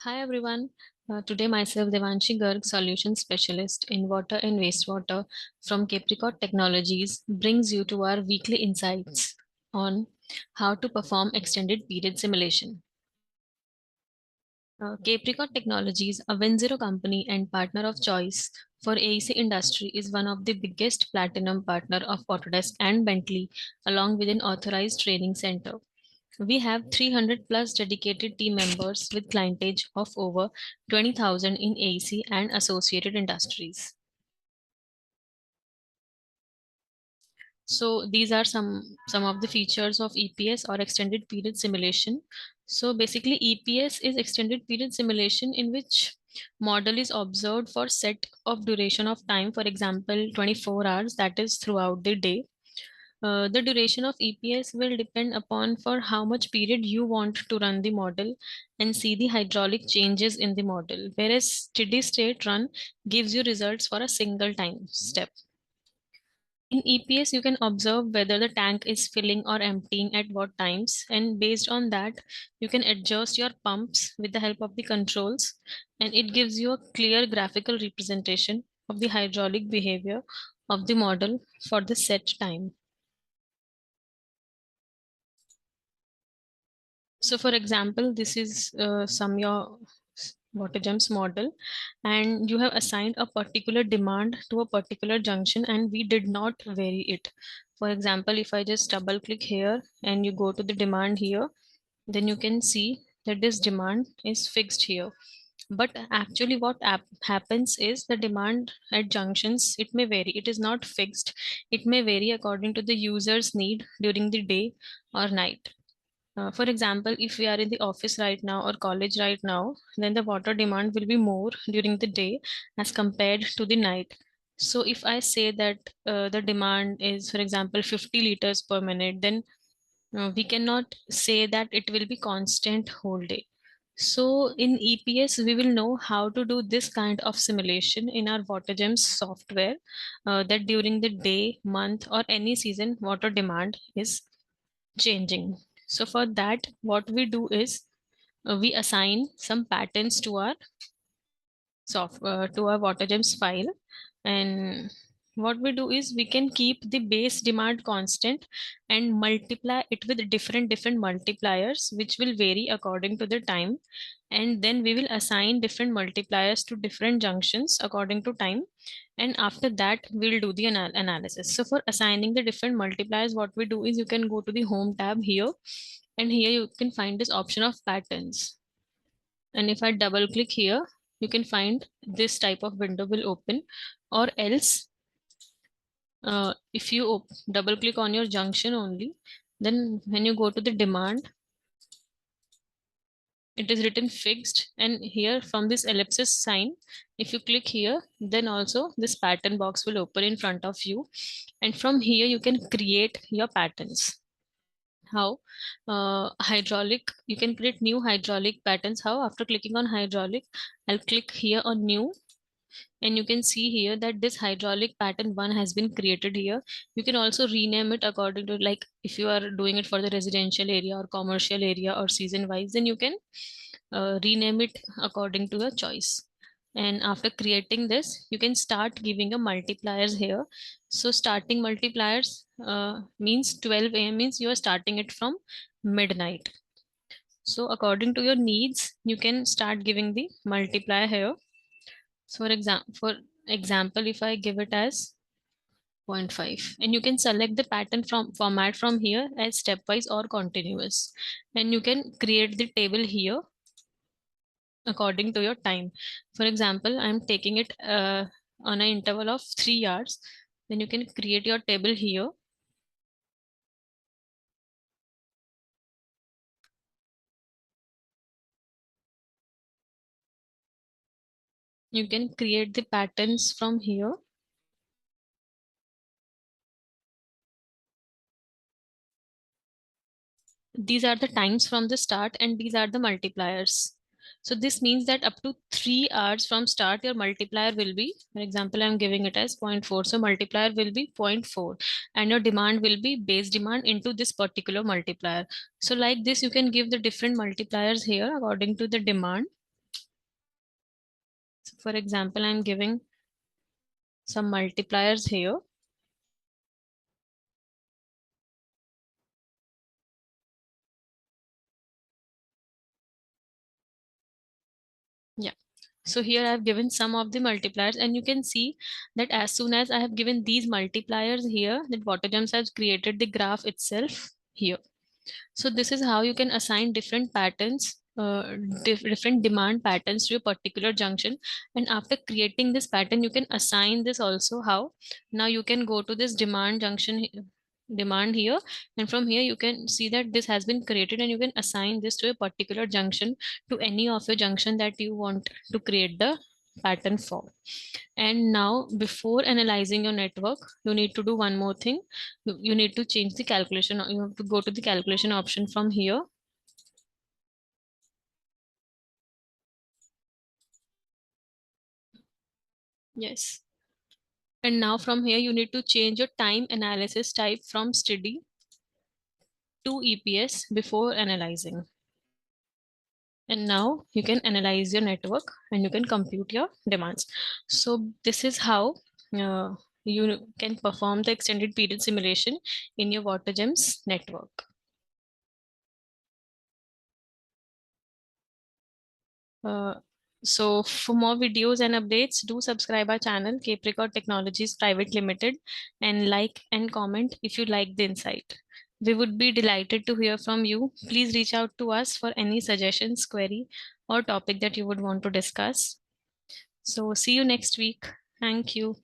Hi everyone. Today myself Devanshi Garg, Solution Specialist in Water and Wastewater from Capricorn Technologies brings you to our weekly insights on how to perform extended period simulation. Capricorn Technologies, a Win Zero company and partner of choice for AEC industry, is one of the biggest platinum partner of Autodesk and Bentley, along with an authorized training center. We have 300 plus dedicated team members with clientage of over 20,000 in AEC and associated industries. So these are some of the features of EPS or extended period simulation. So basically EPS is extended period simulation in which model is observed for set of duration of time, for example 24 hours, that is throughout the day. The duration of EPS will depend upon for how much period you want to run the model and see the hydraulic changes in the model, whereas steady state run gives you results for a single time step. In EPS, you can observe whether the tank is filling or emptying at what times, and based on that, you can adjust your pumps with the help of the controls, and it gives you a clear graphical representation of the hydraulic behavior of the model for the set time. So for example, this is some your WaterGEMS model, and you have assigned a particular demand to a particular junction, and we did not vary it. For example, if I just double click here and you go to the demand here, then you can see that this demand is fixed here. But actually what happens is the demand at junctions, it may vary. It is not fixed. It may vary according to the user's need during the day or night. For example, if we are in the office right now or college right now, then the water demand will be more during the day as compared to the night. So if I say that the demand is, for example, 50 liters per minute, then we cannot say that it will be constant whole day. So in EPS, we will know how to do this kind of simulation in our WaterGEMS software, that during the day, month, or any season, water demand is changing. So for that, what we do is we assign some patterns to our to our WaterGEMS file, and what we do is we can keep the base demand constant and multiply it with different multipliers, which will vary according to the time, and then we will assign different multipliers to different junctions according to time, and after that we'll do the analysis. So for assigning the different multipliers, what we do is you can go to the home tab here, and here you can find this option of patterns, and if I double click here, you can find this type of window will open, or else if you double click on your junction only, then when you go to the demand, it is written fixed, and here from this ellipsis sign, if you click here, then also this pattern box will open in front of you, and from here you can create your patterns. How? Hydraulic, you can create new hydraulic patterns. How? After clicking on hydraulic, I'll click here on new, and you can see here that this hydraulic pattern one has been created here. You can also rename it according to, like if you are doing it for the residential area or commercial area or season wise, then you can rename it according to your choice. And after creating this, you can start giving a multipliers here. So starting multipliers means 12 a.m. means you are starting it from midnight. So according to your needs, you can start giving the multiplier here. So for example, if I give it as zero point 0.5, and you can select the pattern from format from here as stepwise or continuous, and you can create the table here according to your time. For example, I'm taking it on an interval of 3 hours. Then you can create your table here. You can create the patterns from here. These are the times from the start, and these are the multipliers. So this means that up to 3 hours from start, your multiplier will be, for example, I'm giving it as 0.4. So multiplier will be 0.4, and your demand will be base demand into this particular multiplier. So like this, you can give the different multipliers here according to the demand. For example, I'm giving some multipliers here. Yeah. So here I have given some of the multipliers, and you can see that as soon as I have given these multipliers here, that WaterGEMS has created the graph itself here. So this is how you can assign different patterns, different demand patterns to a particular junction. And after creating this pattern, you can assign this also. How? Now you can go to this demand junction, demand here, and from here you can see that this has been created, and you can assign this to a particular junction, to any of your junction that you want to create the pattern for. And now, before analyzing your network, you need to do one more thing. You need to change the calculation. You have to go to the calculation option from here. Yes. And now from here, you need to change your time analysis type from steady to EPS before analyzing. And now you can analyze your network and you can compute your demands. So this is how you can perform the extended period simulation in your WaterGEMS network. Uh, so for more videos and updates, do subscribe our channel, Capricorn Technologies Private Limited, and like and comment if you like the insight. We would be delighted to hear from you. Please reach out to us for any suggestions, query, or topic that you would want to discuss. So see you next week. Thank you.